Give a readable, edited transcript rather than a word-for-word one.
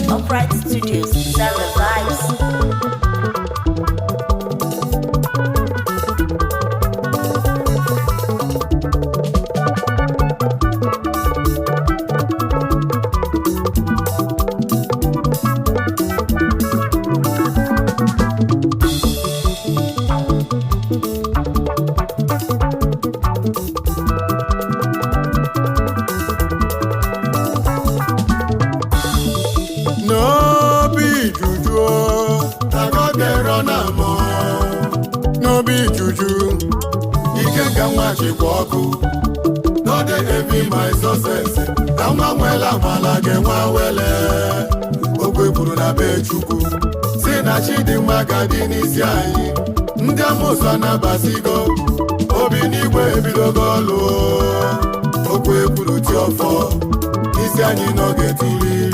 Upright Studios, sell the vibes. No be juju, ike ka nwa chịkwa ọkụ. No dey envy my success. Ka nwa nwele amala gị nwa wele. Okwe kwuru na be Chukwu si na Chidimma ga-adị n'isi anyị. Ndị amụsụ anabasigo, obi n'igwe ebidogo ọlụ. Okwe kwuru ti ọfọ, isi anyị n'oge tiri.